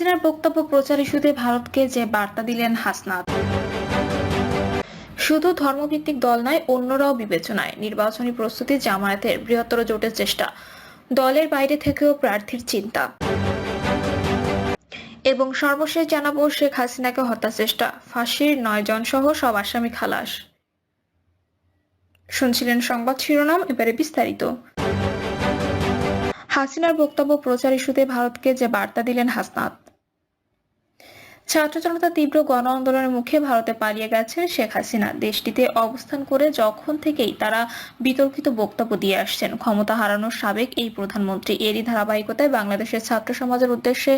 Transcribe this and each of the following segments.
হাসিনার বক্তব্য প্রচার ইস্যুতে ভারতকে যে বার্তা দিলেন হাসনাত। শুধু ধর্মভিত্তিক দল নয়, অন্যরাও বিবেচনায়। নির্বাচনী প্রস্তুতি, জামায়াতের বৃহত্তর জোটের চেষ্টা, দলের বাইরে থেকেও প্রার্থীর চিন্তা এবং সর্বশেষ জানাবো শেখ হাসিনাকে হত্যা চেষ্টা, ফাঁসির 9 জন সহ সব আসামি খালাস। শুনছিলেন সংবাদ শিরোনাম, এবারে বিস্তারিত। হাসিনার বক্তব্য প্রচার ইস্যুতে ভারতকে যে বার্তা দিলেন হাসনাত। ছাত্র জনতার তীব্র গণ আন্দোলনের মুখে ভারতে পালিয়ে গেছেন শেখ হাসিনা। দেশটিতে অবস্থান করে যখন থেকেই তারা বিতর্কিত বক্তব্য দিয়ে আসছেন ক্ষমতা হারানোর সাবেক এই প্রধানমন্ত্রী। এরই ধারাবাহিকতায় বাংলাদেশের ছাত্র সমাজের উদ্দেশ্যে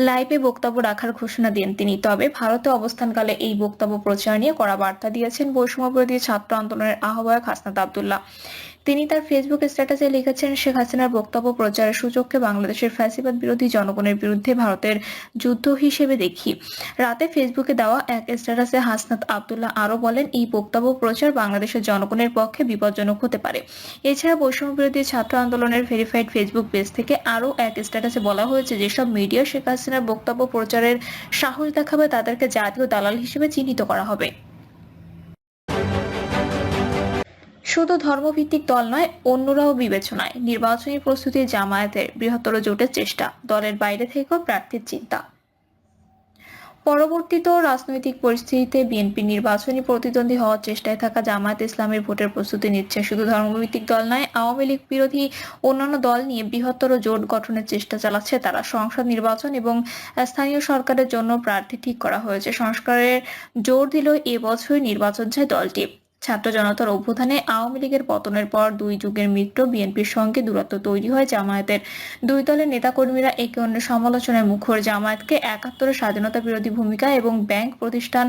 লাইভে বক্তব্য রাখার ঘোষণা দেন তিনি। তবে ভারতে অবস্থানকালে এই বক্তব্য প্রচার নিয়ে কড়া বার্তা দিয়েছেন বৈষম্য বিরোধী ছাত্র আন্দোলনের আহ্বায়ক হাসনাত আব্দুল্লাহ। তিনি তার ফেসবুক স্ট্যাটাসে লিখেছেন, শেখ হাসিনার বক্তব্য প্রচারের সুযোগকে বাংলাদেশের ফ্যাসিবাদ বিরোধী জনগণের বিরুদ্ধে ভারতের যুদ্ধ হিসেবে দেখি। রাতে ফেসবুকে দেওয়া এক স্ট্যাটাসে হাসনাত আব্দুল্লাহ আরো বলেন, এই বক্তব্য প্রচার বাংলাদেশের জনগণের পক্ষে বিপজ্জনক হতে পারে। এছাড়া বৈষম্য বিরোধী ছাত্র আন্দোলনের ভেরিফাইড ফেসবুক পেজ থেকে আরো এক স্ট্যাটাসে বলা হয়েছে, যেসব মিডিয়া শেখ হাসিনার বক্তব্য প্রচারের সাহস দেখাবে তাদেরকে জাতীয় দালাল হিসেবে চিহ্নিত করা হবে। শুধু ধর্মভিত্তিক দল নয়, অন্যরাও বিবেচনায়। নির্বাচনী প্রস্তুতি, জামায়াতের বৃহত্তর জোটের চেষ্টা, দলের বাইরে থেকেও প্রার্থীর চিন্তা। পরবর্তীত রাজনৈতিক পরিস্থিতিতে বিএনপি নির্বাচনী প্রতিদ্বন্দ্বী হওয়ার চেষ্টায় থাকা জামায়াত ইসলামের ভোটের প্রস্তুতি নিচ্ছে। শুধু ধর্মভিত্তিক দল নয়, আওয়ামী লীগ বিরোধী অন্যান্য দল নিয়ে বৃহত্তর জোট গঠনের চেষ্টা চালাচ্ছে তারা। সংসদ নির্বাচন এবং স্থানীয় সরকারের জন্য প্রার্থী ঠিক করা হয়েছে। সংস্কারের জোর দিল এবছরই নির্বাচন চায় দলটি। ছাত্র জনতার অভ্যুত্থানে আওয়ামী লীগের পতনের পর দুই যুগের মিত্র বিএনপির সঙ্গে দূরত্ব তৈরি হয় জামায়াতের। দুই দলের নেতাকর্মীরা একে অন্যের সমালোচনায় মুখর। জামায়াতকে ৭১ স্বাধীনতা বিরোধী ভূমিকা এবং ব্যাংক প্রতিষ্ঠান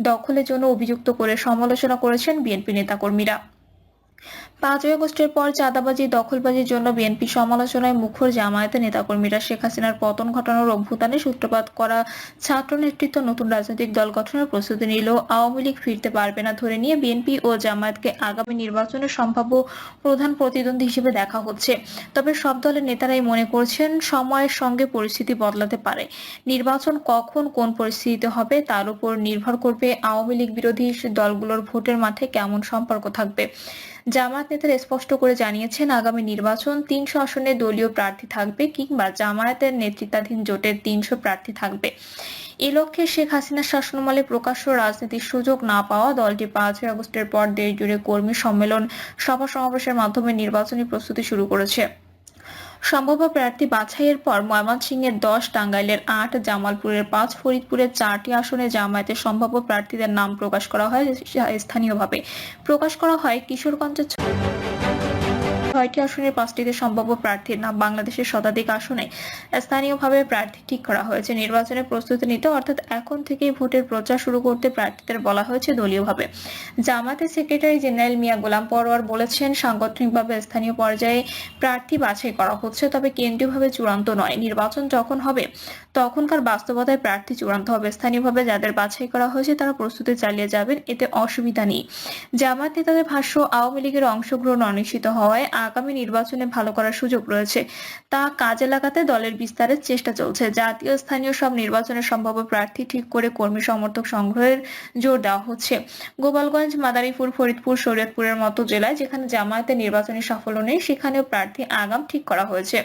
দখলের জন্য অভিযুক্ত করে সমালোচনা করেছেন বিএনপি নেতাকর্মীরা। ৫ই আগস্টের পর চাঁদাবাজি, দখলবাজির জন্য বিএনপি সমালোচনায় মুখর জামায়াতের নেতাকর্মীরা। শেখ হাসিনার পতন ঘটানোর অভ্যুত্থানে সূত্রপাত করা ছাত্র নেতৃত্ব নতুন রাজনৈতিক দল গঠনের প্রস্তুতি নিল। আওয়ামী লীগ ফিরতে পারবে না ধরে নিয়ে বিএনপি ও জামায়াতকে আগামী নির্বাচনের সম্ভাব্য প্রধান প্রতিদ্বন্দ্বী হিসেবে দেখা হচ্ছে। তবে সব দলের নেতারাই মনে করছেন, সময়ের সঙ্গে পরিস্থিতি বদলাতে পারে। নির্বাচন কখন কোন পরিস্থিতিতে হবে তার উপর নির্ভর করবে আওয়ামী লীগ বিরোধী দলগুলোর ভোটের মাঠে কেমন সম্পর্ক থাকবে। জামায়াত নেতারা স্পষ্ট করে জানিয়েছেন, আগামী নির্বাচন ৩০০ আসনে দলীয় প্রার্থী থাকবে কিংবা জামায়াতের নেতৃত্বাধীন জোটের ৩০০ প্রার্থী থাকবে। এ লক্ষ্যে শেখ হাসিনার শাসনামলে প্রকাশ্য রাজনীতির সুযোগ না পাওয়া দলটি ৫ই আগস্টের পর দেশজুড়ে কর্মী সম্মেলন, সভা সমাবেশের মাধ্যমে নির্বাচনী প্রস্তুতি শুরু করেছে। সম্ভাব্য প্রার্থী বাছাইয়ের পর ময়মনসিংহের ১০, টাঙ্গাইলের ৮, জামালপুরের ৫, ফরিদপুরের ৪টি আসনে জামায়াতের সম্ভাব্য প্রার্থীদের নাম প্রকাশ করা হয়। স্থানীয়ভাবে প্রকাশ করা হয় কিশোরগঞ্জের ৬টি আসনের ৫টিতে সম্ভাব্য প্রার্থীর নাম। বাংলাদেশের শতাধিক আসনে স্থানীয়ভাবে প্রার্থী ঠিক করা হয়েছে। নির্বাচনের প্রস্তুতি নিতে অর্থাৎ এখন থেকেই ভোটের প্রচার শুরু করতে প্রার্থীদের বলা হয়েছে দলীয়ভাবে। জামায়াতের সেক্রেটারি জেনারেল মিয়া গোলাম পরোয়ার বলেছেন, সাংগঠনিকভাবে স্থানীয় পর্যায়ে প্রার্থী বাছাই করা হচ্ছে, তবে কেন্দ্রীয়ভাবে চূড়ান্ত নয়। নির্বাচন যখন হবে তখনকার বাস্তবতায় প্রার্থী চূড়ান্ত হবে। স্থানীয়ভাবে যাদের বাছাই করা হয়েছে তারা প্রস্তুতি চালিয়ে যাবেন, এতে অসুবিধা নেই। জামায়াত নেতাদের ভাষ্য, আওয়ামী লীগের অংশগ্রহণ অনিশ্চিত হওয়ায় আগামী নির্বাচনে ভালো করার সুযোগ রয়েছে, তা কাজে লাগাতে দলের বিস্তারের চেষ্টা চলছে। জাতীয় স্থানীয় সব নির্বাচনের সম্ভাব্য প্রার্থী ঠিক করে কর্মী সমর্থক সংগ্রহের জোর দেওয়া হচ্ছে। গোপালগঞ্জ, মাদারীপুর, ফরিদপুর, শরীয়তপুরের মতো জেলায় যেখানে জামায়াতের নির্বাচনী সাফল্য নেই সেখানেও প্রার্থী আগাম ঠিক করা হয়েছে।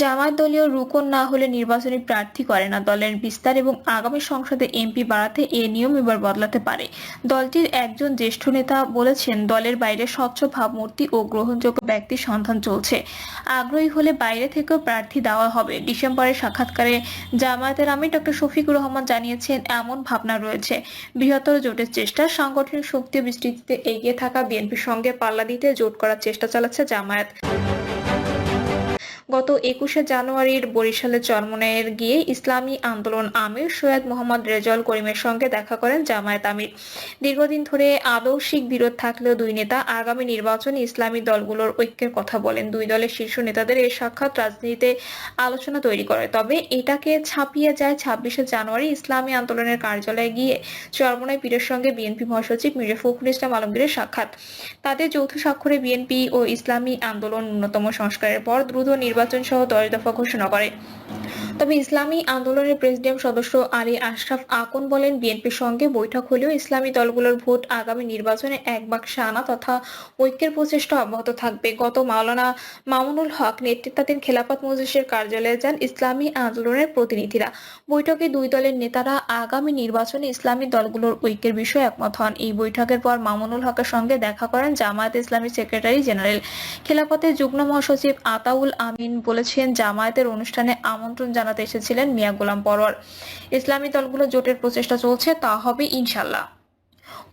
জামায়াত দলীয় রুকন না হলে নির্বাচনী প্রার্থী করে না। দলের বিস্তার এবং আগামী সংসদে এমপি বাড়াতে এ নিয়ম এবার বদলাতে পারে। দলটির একজন জ্যেষ্ঠ নেতা বলেছেন, দলের বাইরে স্বচ্ছ ভাবমূর্তি ও গ্রহণযোগ্য ব্যক্তির সন্ধান চলছে। আগ্রহী হলে বাইরে থেকেও প্রার্থী দেওয়া হবে। ডিসেম্বরের সাক্ষাৎকারে জামায়াতের আমির ডক্টর শফিকুর রহমান জানিয়েছেন, এমন ভাবনা রয়েছে। বৃহত্তর জোটের চেষ্টা, সাংগঠনিক শক্তি ও বিস্তৃতিতে এগিয়ে থাকা বিএনপির সঙ্গে পাল্লা দিতে জোট করার চেষ্টা চালাচ্ছে জামায়াত। গত ২১শে জানুয়ারির বরিশালে চরমনাইয়ে গিয়ে ইসলামী আন্দোলন আমির সৈয়দ মোহাম্মদ রেজাউল করিমের সঙ্গে দেখা করেন জামায়াত আমির। দীর্ঘদিন ধরে আদর্শিক বিরোধ থাকলেও দুই নেতা আগামী নির্বাচনে ইসলামী দলগুলোর ঐক্যের কথা বলেন। দুই দলের শীর্ষ নেতাদের এই সাক্ষাৎ রাজনীতিতে আলোচনা তৈরি করে। তবে এটাকে ছাপিয়ে যায় ২৬শে জানুয়ারি ইসলামী আন্দোলনের কার্যালয়ে গিয়ে চরমনাই পীরের সঙ্গে বিএনপি মহাসচিব মির্জা ফখরুল ইসলাম আলমগীরের সাক্ষাৎ। তাদের যৌথ স্বাক্ষরে বিএনপি ও ইসলামী আন্দোলন ন্যূনতম সংস্কারের পর দ্রুত নির্বাচন নির্বাচন সহ 10 দফা ঘোষণা করে। তবে ইসলামী আন্দোলনের প্রেসিডিয়াম সদস্য আলী আশরাফ আকন বলেন, বিএনপির সঙ্গে বৈঠক হলেও ইসলামী দলগুলোর ভোট আগামী নির্বাচনে এক বাক্সে আনা তথা ঐক্যের প্রচেষ্টা অব্যাহত থাকবে। গত মাওলানা মামুনুল হক নেতৃত্বাধীন খেলাফত মজলিসের কার্যালয়ে যান ইসলামী আন্দোলনের প্রতিনিধিরা। বৈঠকে দুই দলের নেতারা আগামী নির্বাচনে ইসলামী দলগুলোর ঐক্যের বিষয়ে একমত হন। এই বৈঠকের পর মামুনুল হকের সঙ্গে দেখা করেন জামায়াত ইসলামীর সেক্রেটারি জেনারেল। খেলাফতের যুগ্ম মহাসচিব আতাউল আমিন বলেছেন, জামায়াতের অনুষ্ঠানে আমন্ত্রণ জানাতে এসেছিলেন মিয়া গোলাম পরোয়ার। ইসলামী দলগুলো জোটের প্রচেষ্টা চলছে, তা হবে ইনশাল্লাহ।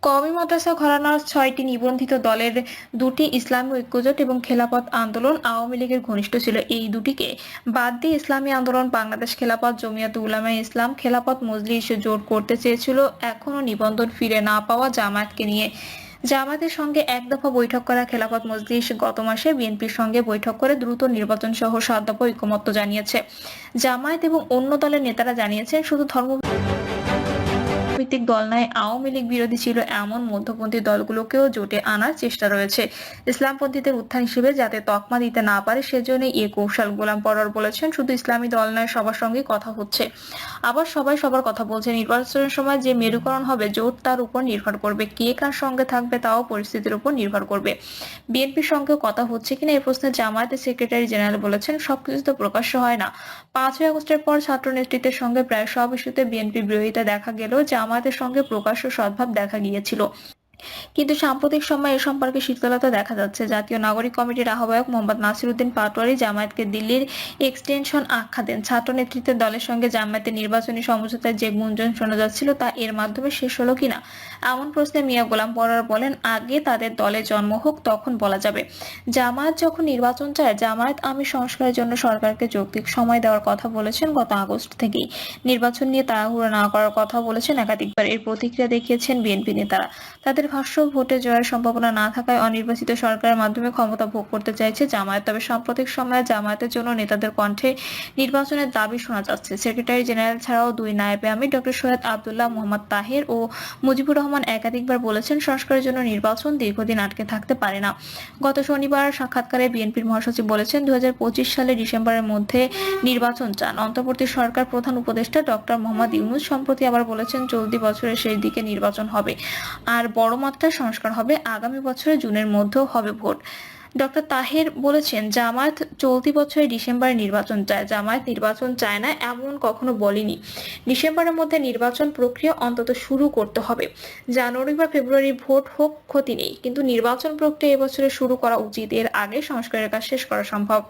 কওমি মাদ্রাসা ঘরানার 6টি নিবন্ধিত দলের 2টি ইসলামী ঐক্যজোট এবং খেলাফত আন্দোলন আওয়ামী লীগের ঘনিষ্ঠ ছিল। এই দুটিকে বাদ দিয়ে ইসলামী আন্দোলন, বাংলাদেশ খেলাফত, জমিয়তে উলামায়ে ইসলাম, খেলাফত মজলিস জোট করতে চেয়েছিল এখনো নিবন্ধন ফিরে না পাওয়া জামায়াতকে নিয়ে। জামায়াতের সঙ্গে এক দফা বৈঠক করা খেলাফত মজলিস গত মাসে বিএনপির সঙ্গে বৈঠক করে দ্রুত নির্বাচন সহ 7 দফা ঐকমত্য জানিয়েছে। জামায়াত এবং অন্য দলের নেতারা জানিয়েছেন, শুধু ভিত্তিক দল নয়, আওয়ামী লীগ বিরোধী ছিল এমন মধ্যপন্থী দলগুলোকেও জোটে আনার চেষ্টা রয়েছে ইসলামপন্থীদের উত্থান হিসেবে যাতে তকমা দিতে না পারে, সেজন্য এ কৌশল। গোলাম পরোয়ার বলেছেন, শুধু ইসলামী দল নয়, সবার সঙ্গে কথা হচ্ছে। আবার সবাই সবার কথা বলছে। নির্বাচনের সময় যে মেরুকরণ হবে জোট, তার উপর নির্ভর করবে। কে কার সঙ্গে থাকবে তাও পরিস্থিতির উপর নির্ভর করবে। বিএনপির সঙ্গেও কথা হচ্ছে কিনা এই প্রশ্নে জামায়াতের সেক্রেটারি জেনারেল বলেছেন, সবকিছু তো প্রকাশ্য হয় না। 5ই আগস্টের পর ছাত্র নেতৃত্বের সঙ্গে প্রায় সব ইস্যুতে বিএনপি বিরোধিতা দেখা গেলেও জামায়াতের সঙ্গে প্রকাশ্য সদ্ভাব দেখা গিয়েছিল। কিন্তু সাম্প্রতিক সময়ে এ সম্পর্কে শীতলতা দেখা যাচ্ছে। জাতীয় নাগরিক কমিটির আহ্বায়ক মোহাম্মদ নাসির উদ্দিন পাটোয়ারি জামায়াতকে দিল্লির এক্সটেনশন আখ্যা দেন। ছাত্র নেতৃত্বের দলের সঙ্গে জামায়াতের নির্বাচনী সমঝোতায় যে গুঞ্জন শোনা যাচ্ছিল তা এর মাধ্যমে শেষ হলো কিনা এমন প্রশ্নে মিয়া গোলাম পরোয়ার বলেন, আগে তাদের দলে জন্ম হোক, তখন বলা যাবে। জামায়াত যখন নির্বাচন চায়, জামায়াত আমি সংস্কারের জন্য সরকারকে যৌক্তিক সময় দেওয়ার কথা বলেছেন। গত আগস্ট থেকেই নির্বাচন নিয়ে তাড়াহুড়ো না করার কথা বলেছেন একাধিকবার। এর প্রতিক্রিয়া দেখিয়েছেন বিএনপি নেতারা। তাদের ভাষ্য, ভোটে জয়ের সম্ভাবনা না থাকায় অনির্বাচিত সরকারের মাধ্যমে ক্ষমতা ভোগ করতে চাইছে জামায়াত। তবে সাম্প্রতিক সময়ে জামায়াতের জন্য নেতাদের কণ্ঠে নির্বাচনের দাবি শোনা যাচ্ছে। সেক্রেটারি জেনারেল ছাড়াও 2 নায়েবে আমির ডক্টর সৈয়দ আব্দুল্লাহ, মোহাম্মদ তাহের ও মুজিবুর রহমান একাধিকবার বলেছেন, সংস্কারের জন্য নির্বাচন দীর্ঘদিন আটকে থাকতে পারে না। গত শনিবার সাক্ষাৎকারে বিএনপির মহাসচিব বলেছেন, 2025 সালের ডিসেম্বরের মধ্যে নির্বাচন চান। অন্তর্বর্তী সরকার প্রধান উপদেষ্টা ডক্টর মোহাম্মদ ইউনূস সম্প্রতি আবার বলেছেন, চলতি বছরের শেষ দিকে নির্বাচন হবে আর বড় মাত্রায় সংস্কার হবে। আগামী বছরের জুনের মধ্যেও হবে ভোট। ডক্টর তাহের বলেছেন, জামায়াত চলতি বছরের ডিসেম্বরে নির্বাচন চায়। জামায়াত নির্বাচন চায় না এমন কখনো বলেনি। ডিসেম্বরের মধ্যে নির্বাচন প্রক্রিয়া অন্তত শুরু করতে হবে। জানুয়ারি বা ফেব্রুয়ারি ভোট হোক, ক্ষতি নেই, কিন্তু নির্বাচন প্রক্রিয়া এবছরে শুরু করা উচিত। এর আগে সংস্কারের কাজ শেষ করা সম্ভব।